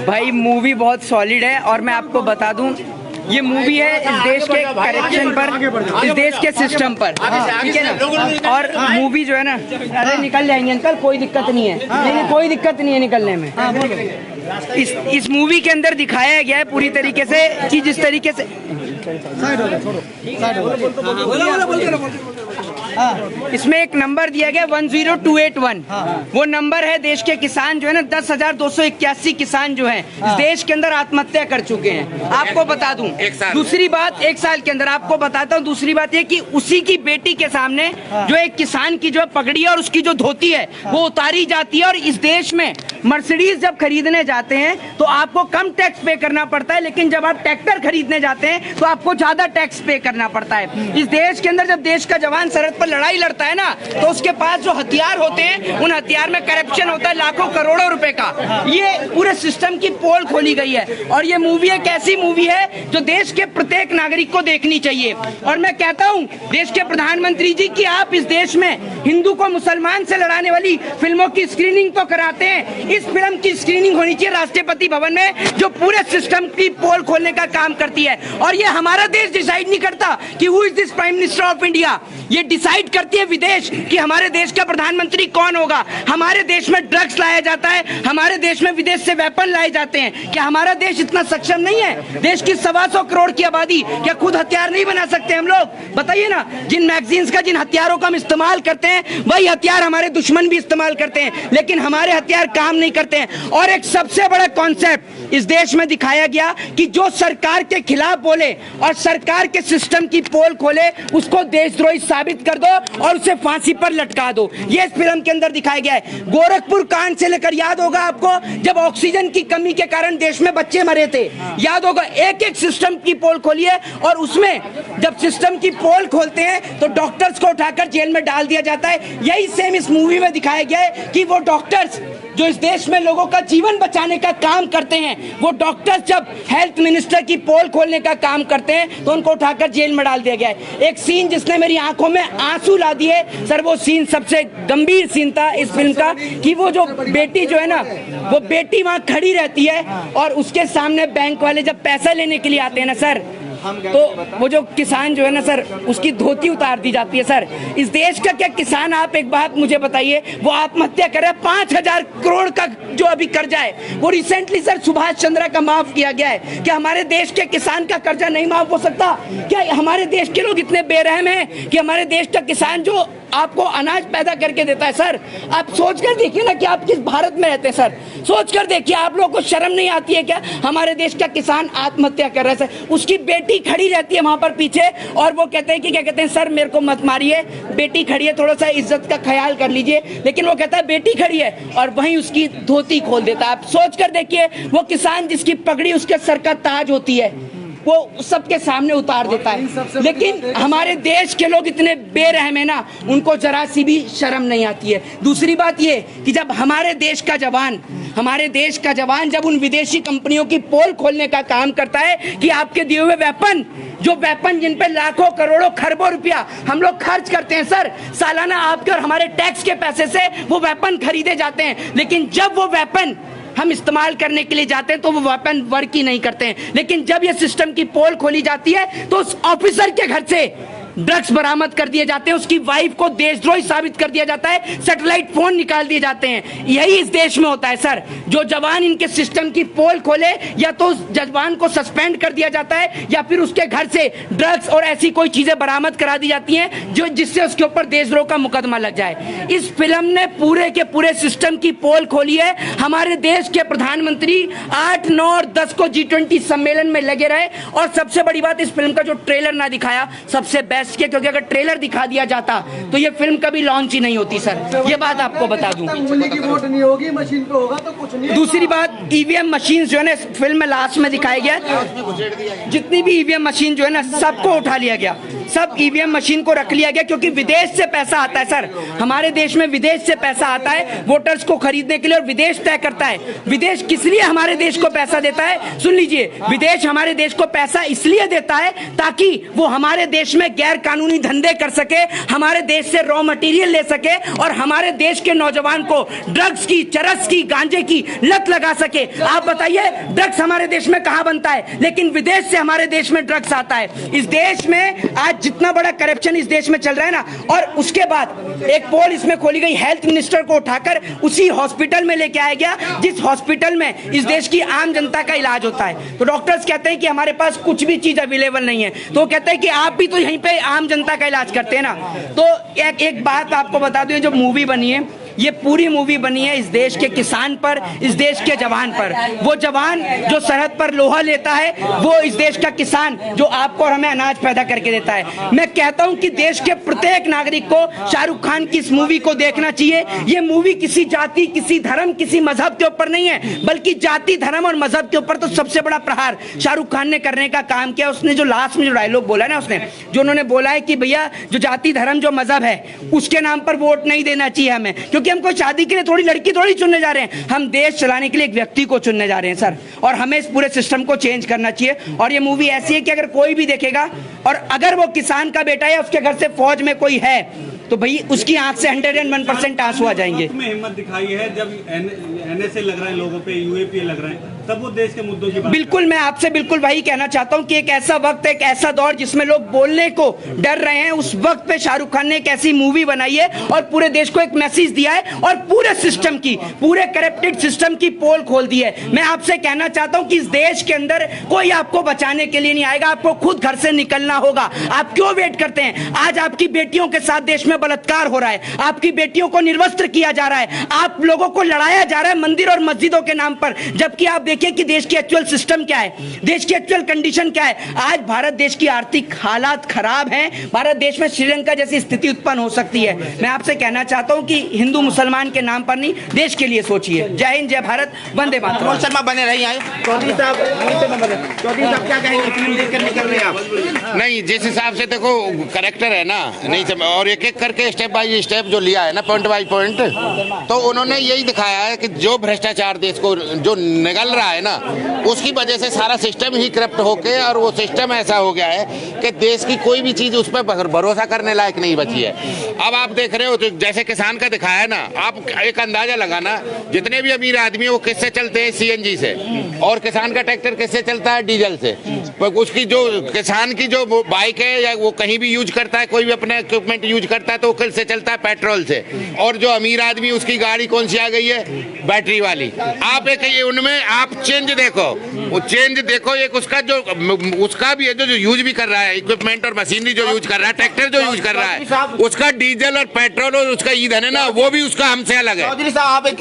भाई मूवी बहुत सॉलिड है और मैं आपको बता दूं ये मूवी है इस देश के करेक्शन पर, इस देश के सिस्टम पर, ठीक है ना। और मूवी जो है ना, अरे निकल जाएंगे अंकल, कोई दिक्कत नहीं है, नहीं कोई दिक्कत नहीं है निकलने में। इस मूवी के अंदर दिखाया गया है पूरी तरीके से कि जिस तरीके से इसमें एक नंबर दिया गया 10281, वो नंबर है देश के किसान जो है ना 10,281 किसान जो हैं इस देश के अंदर आत्महत्या कर चुके हैं। आपको बता दूं दूसरी बात, 1 साल के अंदर आपको बताता हूं दूसरी बात ये कि उसी की बेटी के सामने जो एक किसान की जो पगड़ी है और उसकी जो धोती है वो उतारी जाती है। और इस देश में मर्सिडीज जब खरीदने जाते हैं तो आपको कम टैक्स पे करना पड़ता है, लेकिन जब आप ट्रैक्टर खरीदने जाते हैं तो आपको ज्यादा टैक्स पे करना पड़ता है। इस देश के अंदर जब देश का जवान सरहद पर लड़ाई लड़ता है ना तो उसके पास जो हथियार होते हैं उन हथियार में करप्शन होता है लाखों करोड़ों रुपए का। ये पूरे सिस्टम की पोल खोली गई है और ये मूवी एक ऐसी मूवी है जो देश के प्रत्येक नागरिक को देखनी चाहिए। और मैं कहता हूं देश के प्रधानमंत्री जी कि आप इस देश में हिंदू को मुसलमान से लड़ाने वाली फिल्मों की स्क्रीनिंग तो कराते हैं, इस फिल्म की स्क्रीनिंग होनी चाहिए राष्ट्रपति भवन में जो पूरे सिस्टम की पोल खोलने का काम करती है। और ये हमारा देश डिसाइड नहीं करता कि who is this prime minister of India, ये डिसाइड करती है विदेश कि हमारे देश का प्रधानमंत्री कौन होगा। हमारे देश में ड्रग्स लाया जाता है, हमारे देश में विदेश से वेपन लाए जाते हैं। क्या हमारा देश इतना सक्षम नहीं है? देश की 125 करोड़ की आबादी, क्या खुद हथियार नहीं बना सकते हम लोग? बताइए ना, जिन मैगजीन्स का जिन हथियारों का हम इस्तेमाल करते हैं वही हथियार हमारे दुश्मन भी इस्तेमाल करते हैं, लेकिन हमारे हथियार काम नहीं करते हैं। और एक सबसे बड़ा कॉन्सेप्ट इस देश में दिखाया गया कि जो सरकार के खिलाफ बोले और सरकार के सिस्टम की पोल खोले उसको देशद्रोही साबित कर दो और उसे फांसी पर लटका दो। ये इस फिल्म के अंदर दिखाया गया है। गोरखपुर कांड से लेकर याद होगा आपको जब ऑक्सीजन की कमी के कारण देश में बच्चे मरे थे, याद होगा। एक एक सिस्टम की पोल खोली है और उसमें जब सिस्टम की पोल खोलते हैं तो डॉक्टर्स को उठाकर जेल में डाल दिया जाता है। यही सेम इस मूवी में दिखाया गया है कि वो डॉक्टर्स जो इस देश में लोगों का जीवन बचाने का काम करते हैं, वो डॉक्टर्स जब हेल्थ मिनिस्टर की पोल खोलने का काम करते हैं तो उनको उठाकर जेल में डाल दिया गया है। एक सीन जिसने मेरी आंखों में आंसू ला दिए सर, वो सीन सबसे गंभीर सीन था इस फिल्म का कि वो जो बेटी जो है ना, वो बेटी वहां खड़ी रहती है और उसके सामने बैंक वाले जब पैसा लेने के लिए आते हैं ना सर, तो वो जो किसान जो है ना सर, उसकी धोती उतार दी जाती है। सर इस देश का क्या किसान, आप एक बात मुझे बताइए, वो आत्महत्या करे 5,000 करोड़ का जो अभी कर्जा है वो रिसेंटली सर सुभाष चंद्र का माफ किया गया है। क्या हमारे देश के किसान का कर्जा नहीं माफ हो सकता? क्या हमारे देश के लोग इतने बेरहम हैं कि हमारे देश का किसान जो आपको अनाज पैदा करके देता है, सर आप सोच कर देखिए ना कि आप किस भारत में रहते हैं। सर सोच कर देखिए, आप लोगों को शर्म नहीं आती है क्या? हमारे देश का किसान आत्महत्या कर रहा है सर, उसकी बेटी खड़ी रहती है वहां पर पीछे और वो कहते हैं कि क्या कहते हैं, सर मेरे को मत मारिए, बेटी खड़ी है, थोड़ा सा इज्जत का ख्याल कर लीजिए। लेकिन वो कहता है बेटी खड़ी है और वहीं उसकी धोती खोल देता है। आप सोच कर देखिए, वो किसान जिसकी पगड़ी उसके सर का ताज होती है वो सबके सामने उतार देता है। लेकिन हमारे देश के लोग इतने बेरहम है ना, उनको जरा सी भी शर्म नहीं आती है। दूसरी बात ये कि जब हमारे देश का जवान जब उन विदेशी कंपनियों की पोल खोलने का काम करता है कि आपके दिए हुए वेपन जिन पे लाखों करोड़ों खरबों रुपया हम लोग खर्च करते हैं सर, सालाना आपके और हमारे टैक्स के पैसे से वो वेपन खरीदे जाते हैं, लेकिन जब वो वेपन हम इस्तेमाल करने के लिए जाते हैं तो वो वेपन वर्क ही नहीं करते हैं। लेकिन जब ये सिस्टम की पोल खोली जाती है तो उस ऑफिसर के घर से ड्रग्स बरामद कर दिए जाते हैं, उसकी वाइफ को देशद्रोही साबित कर दिया जाता है, सैटेलाइट फोन निकाल दिए जाते हैं। यही इस देश में होता है सर। जो जवान इनके सिस्टम की पोल खोले या तो उस जवान को सस्पेंड कर दिया जाता है या फिर उसके घर से ड्रग्स और ऐसी कोई चीजें बरामद करा दी जाती हैं जो जिससे उसके ऊपर देशद्रोह का मुकदमा लग जाए। इस फिल्म ने पूरे के पूरे सिस्टम की पोल खोली है। हमारे देश के प्रधानमंत्री 8, 9 और 10 को G20 सम्मेलन में लगे रहे और सबसे बड़ी बात, इस फिल्म का जो ट्रेलर ना दिखाया सबसे बेस्ट के, क्योंकि अगर ट्रेलर दिखा दिया जाता तो ये फिल्म कभी लॉन्च ही नहीं होती सर, ये बात आपको बता दूं। की वोट नहीं होगी, मशीन पे होगा तो कुछ नहीं। दूसरी बात, ईवीएम मशीन जो है ना फिल्म में लास्ट में दिखाया गया, जितनी भी ईवीएम मशीन जो है ना सबको उठा लिया गया। सब ईवीएम मशीन को रख लिया गया, क्योंकि विदेश से पैसा आता है सर, हमारे देश में विदेश से पैसा आता है वोटर्स को खरीदने के लिए, और विदेश तय करता है विदेश किस लिए हमारे देश को पैसा देता है। सुन लीजिए, विदेश हमारे देश को पैसा इसलिए देता है ताकि वो हमारे देश में गैर कानूनी धंधे कर सके, हमारे देश से रॉ मटेरियल ले सके और हमारे देश के नौजवान को ड्रग्स की, चरस की, गांजे की लत लगा सके। आप बताइए, ड्रग्स हमारे देश में कहां बनता है, लेकिन विदेश से हमारे देश में ड्रग्स आता है। इस देश में आज जितना बड़ा करप्शन इस देश में चल रहा है ना, और उसके बाद एक पोल इसमें खोली गई, हेल्थ मिनिस्टर को उठाकर उसी हॉस्पिटल में लेके आया गया जिस हॉस्पिटल में इस देश की आम जनता का इलाज होता है। तो डॉक्टर्स कहते हैं कि हमारे पास कुछ भी चीज अवेलेबल नहीं है, तो कहते हैं कि आप भी तो यहीं पे आम जनता का इलाज करते हैं ना। तो एक बात आपको बता दूं, जो मूवी बनी है, ये पूरी मूवी बनी है इस देश के किसान पर, इस देश के जवान पर। वो जवान जो सरहद पर लोहा लेता है, वो इस देश का किसान जो आपको और हमें अनाज पैदा करके देता है। मैं कहता हूं कि देश के प्रत्येक नागरिक को शाहरुख खान की इस मूवी को देखना चाहिए। ये मूवी किसी जाति, किसी धर्म, किसी मजहब के ऊपर नहीं है, बल्कि जाति, धर्म और मजहब के ऊपर तो सबसे बड़ा प्रहार शाहरुख खान ने करने का काम किया। उसने जो लास्ट में जो डायलॉग बोला ना, उसने जो उन्होंने बोला है कि भैया जो जाति, धर्म, जो मजहब है उसके नाम पर वोट नहीं देना चाहिए हमें, क्योंकि हम कोई शादी के लिए थोड़ी लड़की थोड़ी चुनने जा रहे हैं, हम देश चलाने के लिए एक व्यक्ति को चुनने जा रहे हैं सर। और हमें इस पूरे सिस्टम को चेंज करना चाहिए। और ये मूवी ऐसी है कि अगर कोई भी देखेगा और अगर वो किसान का बेटा है, उसके घर से फौज में कोई है, तो भाई उसकी आंख से 101% आंसू आ जाएंगे। में हिम्मत दिखाई है जब एनएसए लग रहा है लोगों पे, यूएपीए लग रहा है, तब वो देश के मुद्दों की बात। बिल्कुल, मैं आपसे बिल्कुल वही कहना चाहता हूं कि एक ऐसा वक्त, एक ऐसा दौर जिसमें लोग बोलने को डर रहे हैं, उस वक्त पे शाहरुख खान ने एक ऐसी मूवी बनाई है और पूरे देश को एक मैसेज दिया है और पूरे सिस्टम की, पूरे करप्टेड सिस्टम की पोल खोल दी है। मैं आपसे कहना चाहता हूं कि इस देश के अंदर कोई आपको बचाने के लिए नहीं आएगा, आपको खुद घर से निकलना होगा। आप क्यों वेट करते हैं? आज आपकी बेटियों के साथ देश में बलात्कार हो रहा है, आपकी बेटियों को निर्वस्त्र किया जा रहा है, आप लोगों को लड़ाया जा रहा है मंदिर और मस्जिदों के नाम पर, जबकि आप देखिए कि देश की एक्चुअल सिस्टम क्या है, देश की एक्चुअल कंडीशन क्या है। आज भारत देश की आर्थिक हालात खराब हैं, भारत देश में श्रीलंका जैसी स्थिति उत्पन्न हो सकती है। मैं आपसे कहना चाहता हूं कि हिंदू मुसलमान के नाम पर नहीं, देश के लिए सोचिए। जय हिंद, जय भारत, वंदे मातरम। शर्मा बने रही आए। चौधरी साहब क्या कहेंगे, फिल्म देखकर निकल रहे आप? नहीं, जिस हिसाब से देखो करेक्टर है ना, नहीं और एक एक करके स्टेप बाय स्टेप जो लिया है ना, पॉइंट बाय पॉइंट, तो उन्होंने यही दिखाया है कि जो भ्रष्टाचार देश को जो निगल रहा है ना, उसकी वजह से सारा सिस्टम ही करप्ट होके, और वो सिस्टम ऐसा हो गया है कि देश की कोई भी चीज उस पर भरोसा करने लायक नहीं बची है। अब आप देख रहे हो तो जैसे किसान का दिखाया है ना, आप एक अंदाजा लगाना, जितने भी अमीर आदमी है वो किससे चलते हैं? सीएनजी से। और किसान का ट्रैक्टर किससे चलता है? डीजल से। उसकी जो किसान की जो बाइक है या वो कहीं भी यूज करता है, कोई भी अपना इक्विपमेंट यूज करता है तो वो किससे चलता है? पेट्रोल से। और जो अमीर आदमी उसकी गाड़ी कौन सी आ गई है? बैटरी वाली। आप एक उनमें आप चेंज देखो, वो चेंज देखो, एक उसका जो उसका भी है जो यूज भी कर रहा है, इक्विपमेंट और मशीनरी जो यूज कर रहा है, ट्रैक्टर जो यूज कर रहा है, उसका डीजल और पेट्रोल और उसका ईंधन है ना, वो भी उसका हमसे अलग है।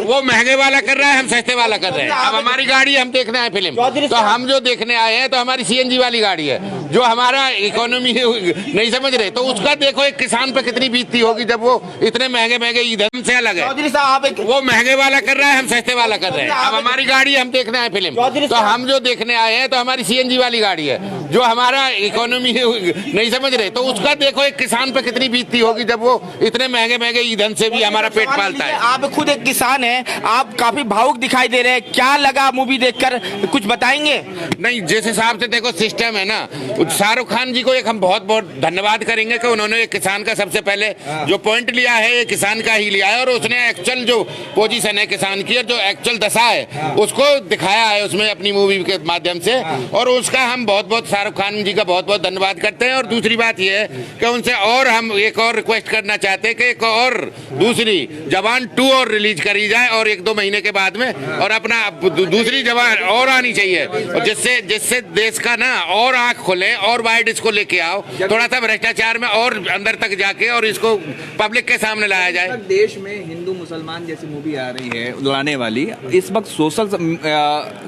वो महंगे वाला कर रहा है, हम सस्ते वाला कर रहे हैं। अब हमारी गाड़ी हम देखने आए फिल्म, तो हम जो देखने आए हैं तो हमारी सीएनजी वाली गाड़ी है, जो हमारा इकोनॉमी नहीं समझ रहे, तो उसका देखो एक किसान पे कितनी बीतती होगी जब वो इतने महंगे महंगे ईंधन से अलग है। वो महंगे वाला कर रहा है, हम सस्ते वाला कर रहे हैं। अब हमारी गाड़ी हम देखने आए फिल्म, तो हम जो देखने आए हैं तो हमारी सीएनजी वाली गाड़ी है, जो हमारा इकोनॉमी नहीं समझ रहे, तो उसका देखो एक किसान पे कितनी बीतती होगी जब वो इतने महंगे महंगे ईंधन से भी हमारा पेट पालता है। आप खुद एक किसान हैं, आप काफी भावुक दिखाई दे रहे हैं, क्या लगा मूवी देखकर, कुछ बताएंगे? नहीं, जिस हिसाब से देखो सिस्टम है ना, शाहरुख खान जी को एक हम बहुत बहुत धन्यवाद करेंगे कि उन्होंने एक किसान का सबसे पहले जो पॉइंट लिया है, ये किसान का ही लिया है, और उसने एक्चुअल जो पोजीशन है किसान की और जो एक्चुअल दशा है उसको दिखाया है उसमें अपनी मूवी के माध्यम से, और उसका हम बहुत बहुत शाहरुख खान जी का बहुत बहुत धन्यवाद करते हैं। और दूसरी बात यह है कि उनसे और हम एक और रिक्वेस्ट करना चाहते हैं कि एक और दूसरी जवान 2 और रिलीज करी जाए, और 1-2 महीने के बाद में, और अपना दूसरी जवान और आनी चाहिए, और जिससे देश का ना और आंख खोले और वाइड इसको लेके आओ, थोड़ा सा भ्रष्टाचार में और अंदर तक जाके और इसको पब्लिक के सामने लाया जाए। देश में हिंदू मुसलमान जैसी मूवी आ रही है लड़ाने वाली, इस वक्त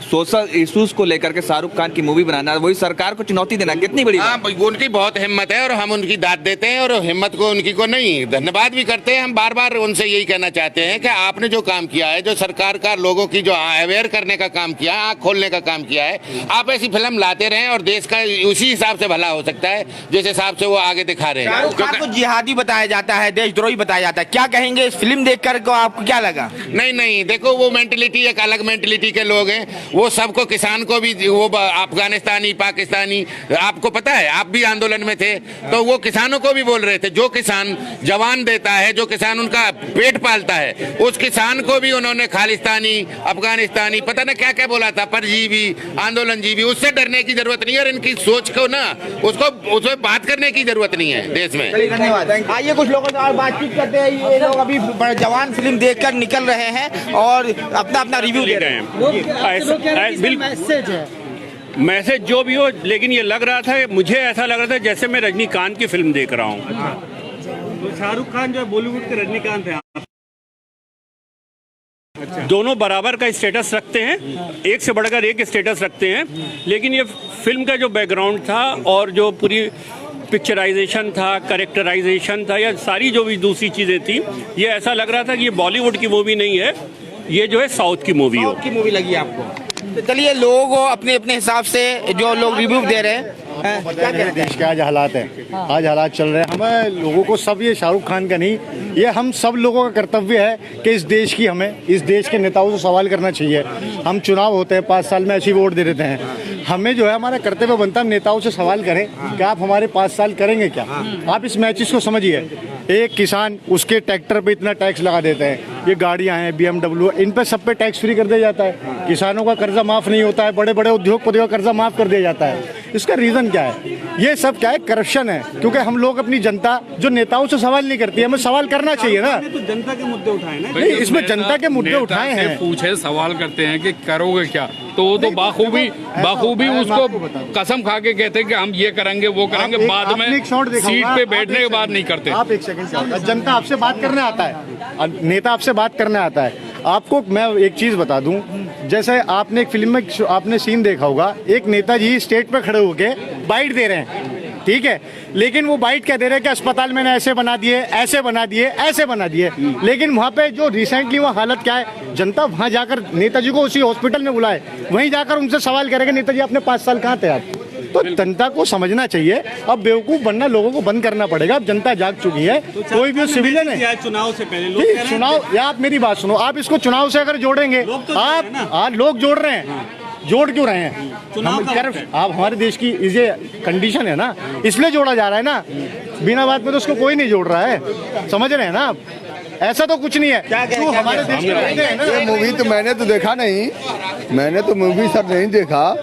सोशल इश्यूज को लेकर के शाहरुख खान की मूवी बनाना, वही सरकार को चुनौती देना कितनी बड़ी हाँ, उनकी बहुत हिम्मत है और हम उनकी दाद देते हैं और हिम्मत को उनकी को नहीं धन्यवाद भी करते हैं। हम बार बार उनसे यही कहना चाहते हैं कि आपने जो काम किया है, जो सरकार का लोगों की जो अवेयर करने का काम किया है, आँख खोलने का काम किया है, आप ऐसी फिल्म लाते रहें और देश का उसी हिसाब से भला हो सकता है जिस हिसाब से वो आगे दिखा रहे हैं। शाहरुख खान को जिहादी बताया जाता है, देशद्रोही बताया जाता है, क्या कहेंगे इस फिल्म देखकर को आपको क्या लगा? नहीं, देखो वो मेंटलिटी एक अलग मेंटलिटी के लोग हैं। वो सबको, किसान को भी, वो अफगानिस्तानी, पाकिस्तानी, आपको पता है आप भी आंदोलन में थे, तो वो किसानों को भी बोल रहे थे। जो किसान जवान देता है, जो किसान उनका पेट पालता है, उस किसान को भी उन्होंने खालिस्तानी, अफगानिस्तानी, पता ना क्या क्या बोला था, परजीवी, आंदोलनजीवी। उससे डरने की जरूरत नहीं है और इनकी सोच को ना उसमें बात करने की जरूरत नहीं है देश में। धन्यवाद। आइए कुछ लोगों से और बातचीत करते हैं। ये लोग अभी जवान फिल्म देखकर निकल रहे हैं और अपना रिव्यू दे रहे हैं। मैसेज है, मैसेज जो भी हो, लेकिन ये लग रहा था, मुझे ऐसा लग रहा था जैसे मैं रजनीकांत की फिल्म देख रहा हूँ। तो शाहरुख खान जो बॉलीवुड के रजनीकांत हैं, दोनों बराबर का स्टेटस रखते हैं, एक से बढ़कर एक स्टेटस रखते हैं। लेकिन ये फिल्म का जो बैकग्राउंड था और जो पूरी पिक्चराइजेशन था, कैरेक्टराइजेशन था, या सारी जो भी दूसरी चीज़ें थी, ये ऐसा लग रहा था कि ये बॉलीवुड की मूवी नहीं है, ये जो है साउथ की मूवी हो। की मूवी लगी आपको? तो चलिए, लोग अपने अपने हिसाब से जो लोग रिव्यू दे रहे हैं, क्या कहते हैं? देश के आज हालात हैं, आज हालात चल रहे हैं। हमें लोगों को सब, ये शाहरुख खान का नहीं, ये हम सब लोगों का कर्तव्य है कि इस देश के नेताओं से सवाल करना चाहिए। हम चुनाव होते हैं 5 साल में, ऐसी वोट दे देते हैं। हमें जो है हमारा कर्तव्य बनता है, हम नेताओं से सवाल करें कि आप हमारे 5 साल करेंगे क्या। आप इस मैचेस को समझिए, एक किसान, उसके ट्रैक्टर पे इतना टैक्स लगा देते हैं, ये गाड़ियां हैं BMW, इन पे सब पे टैक्स फ्री कर दिया जाता है, किसानों का कर्जा माफ नहीं होता है, बड़े बड़े उद्योगपतियों का कर्जा माफ कर दिया जाता है। इसका रीजन क्या है? ये सब क्या है? करप्शन है। क्योंकि हम लोग, अपनी जनता जो नेताओं से सवाल नहीं करती है, हमें सवाल करना चाहिए ना। तो जनता के मुद्दे उठाए ना, नहीं, इसमें जनता के मुद्दे उठाए हैं। पूछे, सवाल करते हैं कि करोगे क्या, तो वो तो बाखूबी उसको कसम खा के कहते हैं कि हम ये करेंगे वो करेंगे, बाद में सीट पे बैठने के बाद नहीं करते। आप एक सेकंड, जनता आपसे बात करने आता है, नेता आपसे बात करने आता है। आपको मैं एक चीज बता दूं, जैसे आपने एक फिल्म में आपने सीन देखा होगा, एक नेताजी स्टेज पे खड़े होके बाइट दे रहे हैं, ठीक है, लेकिन वो बाइट क्या दे रहे हैं कि अस्पताल मैंने ऐसे बना दिए, ऐसे बना दिए, ऐसे बना दिए। लेकिन वहाँ पे जो रिसेंटली वो हालत क्या है, जनता वहाँ जाकर नेताजी को उसी हॉस्पिटल में बुलाए, वहीं जाकर उनसे सवाल करेंगे, नेताजी आपने 5 साल कहाँ थे आप? तो जनता को समझना चाहिए, अब बेवकूफ बनना लोगों को बंद करना पड़ेगा। अब जनता जाग चुकी है, कोई भी सिविलियन है। चुनाव से पहले चुनाव, या आप मेरी बात सुनो, आप इसको चुनाव से अगर जोड़ेंगे, आप लोग जोड़ रहे हैं, जोड़ क्यों रहे हैं? आप हमारे देश की ये कंडीशन है ना, इसलिए जोड़ा जा रहा है ना, बिना बात में तो उसको कोई नहीं जोड़ रहा है, समझ रहे हैं ना आप? ऐसा तो कुछ नहीं है। तो हमारे देश ये मूवी तो मैंने तो देखा नहीं, मैंने तो मूवी सर नहीं देखा,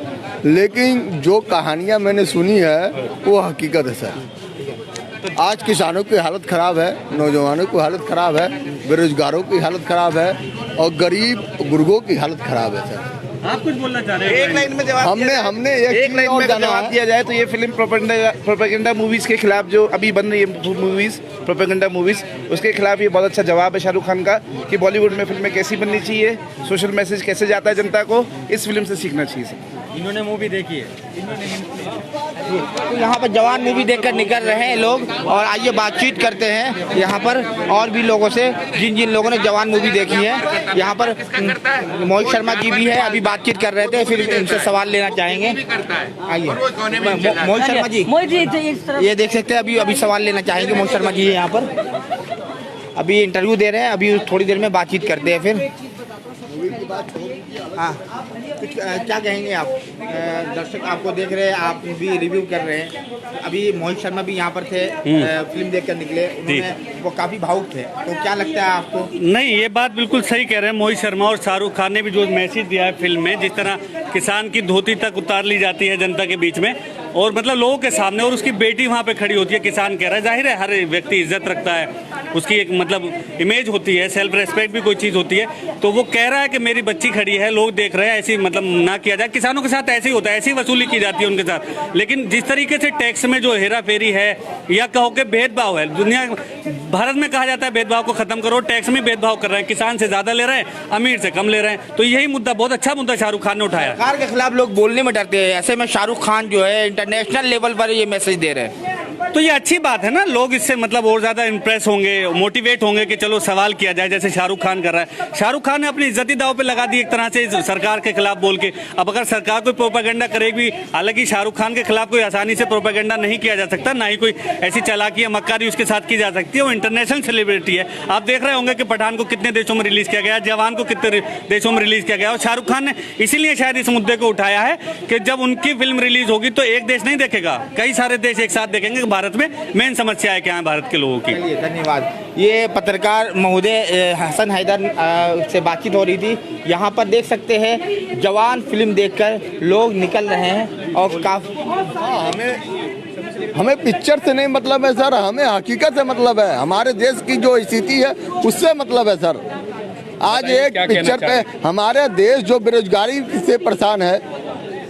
लेकिन जो कहानियां मैंने सुनी है वो हकीकत है सर। आज किसानों की हालत खराब है, नौजवानों की हालत खराब है, बेरोजगारों की हालत खराब है और गरीब बुजुर्गों की हालत खराब है सर। आप कुछ बोलना चाह रहे हैं? एक लाइन में जवाब हमने एक लाइन में जवाब दिया जाए तो ये फिल्म प्रोपेगेंडा मूवीज के खिलाफ जो अभी बन रही है मूवीज, प्रोपेगेंडा मूवीज, उसके खिलाफ ये बहुत अच्छा जवाब है शाहरुख खान का कि बॉलीवुड में फिल्में कैसी बननी चाहिए, सोशल मैसेज कैसे जाता है जनता को, इस फिल्म से सीखना चाहिए सर। इन्होंने मूवी देखी है, तो यहाँ पर जवान मूवी देखकर निकल रहे हैं लोग, और आइए बातचीत करते हैं यहाँ पर और भी लोगों से जिन जिन लोगों ने जवान मूवी देखी है। यहाँ पर मोहित शर्मा जी भी है, अभी बातचीत कर रहे थे, फिर इनसे सवाल लेना चाहेंगे। आइए मोहित शर्मा जी, ये देख सकते हैं, अभी सवाल लेना चाहेंगे। मोहित शर्मा जी यहाँ पर अभी इंटरव्यू दे रहे हैं, अभी थोड़ी देर में बातचीत करते हैं फिर। हाँ, तो क्या कहेंगे आप? दर्शक आपको देख रहे हैं, आप भी रिव्यू कर रहे हैं। अभी मोहित शर्मा भी यहाँ पर थे, फिल्म देखकर निकले, वो काफी भावुक थे, तो क्या लगता है आपको? नहीं, ये बात बिल्कुल सही कह रहे हैं मोहित शर्मा और शाहरुख खान ने भी जो मैसेज दिया है फिल्म में, जिस तरह किसान की धोती तक उतार ली जाती है जनता के बीच में, और मतलब लोगों के सामने, और उसकी बेटी वहाँ पे खड़ी होती है, किसान कह रहा है, जाहिर है हर व्यक्ति इज्जत रखता है, उसकी एक मतलब इमेज होती है, सेल्फ रेस्पेक्ट भी कोई चीज़ होती है, तो वो कह रहा है कि मेरी बच्ची खड़ी है, लोग देख रहे हैं, ऐसी मतलब ना किया जाए। किसानों के साथ ऐसे ही होता है, ऐसी वसूली की जाती है उनके साथ। लेकिन जिस तरीके से टैक्स में जो हेरा फेरी है या कहो कि भेदभाव है, दुनिया भारत में कहा जाता है भेदभाव को खत्म करो, टैक्स में भेदभाव कर रहे हैं, किसान से ज्यादा ले रहे हैं, अमीर से कम ले रहे हैं। तो यही मुद्दा, बहुत अच्छा मुद्दा शाहरुख खान ने उठाया। सरकार के खिलाफ लोग बोलने में डरते हैं, ऐसे में शाहरुख खान जो है इंटरनेशनल लेवल पर ये मैसेज दे रहे हैं। तो ये अच्छी बात है ना, लोग इससे मतलब और ज्यादा इंप्रेस होंगे, मोटिवेट होंगे कि चलो सवाल किया जाए, जैसे शाहरुख खान कर रहा है। शाहरुख खान ने अपनी इज्जत ही दांव पे लगा दी एक तरह से सरकार के खिलाफ बोल के। अब अगर सरकार कोई प्रोपेगेंडा करेगी, हालांकि शाहरुख खान के खिलाफ कोई आसानी से प्रोपेगेंडा नहीं किया जा सकता, ना ही कोई ऐसी चालाकी या मक्कारी उसके साथ की जा सकती है। वो इंटरनेशनल सेलिब्रिटी है। आप देख रहे होंगे कि पठान को कितने देशों में रिलीज किया गया, जवान को कितने देशों में रिलीज किया गया। और शाहरुख खान ने इसीलिए शायद इस मुद्दे को उठाया है कि जब उनकी फिल्म रिलीज होगी तो एक देश नहीं देखेगा, कई सारे देश एक साथ देखेंगे कि भारत में मेन समस्या है क्या है भारत के लोगों की। धन्यवाद। ये पत्रकार महोदय हसन हैदर से बातचीत हो रही थी। यहाँ पर देख सकते हैं जवान फिल्म देखकर लोग निकल रहे हैं और हमें पिक्चर से नहीं मतलब है सर, हमें हकीकत से मतलब है, हमारे देश की जो स्थिति है उससे मतलब है सर। आज एक पिक्चर पे हमारे देश जो बेरोजगारी से परेशान है,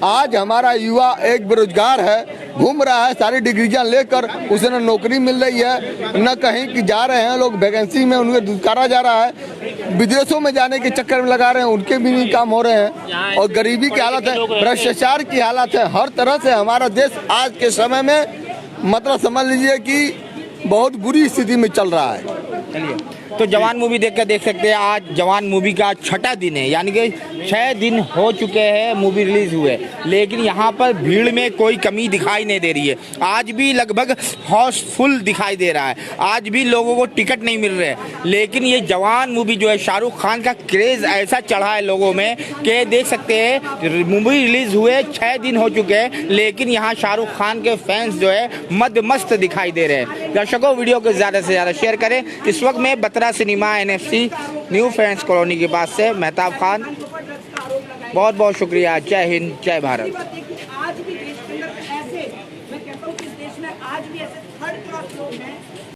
आज हमारा युवा एक बेरोजगार है, घूम रहा है सारी डिग्रियां लेकर, उसे न नौकरी मिल रही है, न कहीं की जा रहे हैं लोग, वैकेंसी में उन्हें दुकारा जा रहा है, विदेशों में जाने के चक्कर में लगा रहे हैं, उनके भी नहीं काम हो रहे हैं, और गरीबी की हालत है, भ्रष्टाचार की हालत है। हर तरह से हमारा देश आज के समय में मतलब समझ लीजिए कि बहुत बुरी स्थिति में चल रहा है। चलिए, तो जवान मूवी देखकर देख सकते हैं आज जवान मूवी का 6ठा दिन है, यानी कि 6 दिन हो चुके हैं मूवी रिलीज हुए, लेकिन यहाँ पर भीड़ में कोई कमी दिखाई नहीं दे रही है। आज भी लगभग हाउसफुल दिखाई दे रहा है, आज भी लोगों को टिकट नहीं मिल रहे हैं। लेकिन ये जवान मूवी जो है, शाहरुख खान का क्रेज़ ऐसा चढ़ा है लोगों में कि देख सकते हैं मूवी रिलीज हुए 6 दिन हो चुके हैं, लेकिन यहाँ शाहरुख खान के फैंस जो है मदमस्त दिखाई दे रहे हैं। दर्शकों, वीडियो को ज़्यादा से ज़्यादा शेयर करें। इस वक्त मैं Batra cinema NFC new friends colony के पास से मेहताब खान, बहुत बहुत शुक्रिया। जय हिंद, जय भारत। आज भी देश के अंदर ऐसे, मैं कहता हूं कि देश में आज भी ऐसे थर्ड क्लास लोग हैं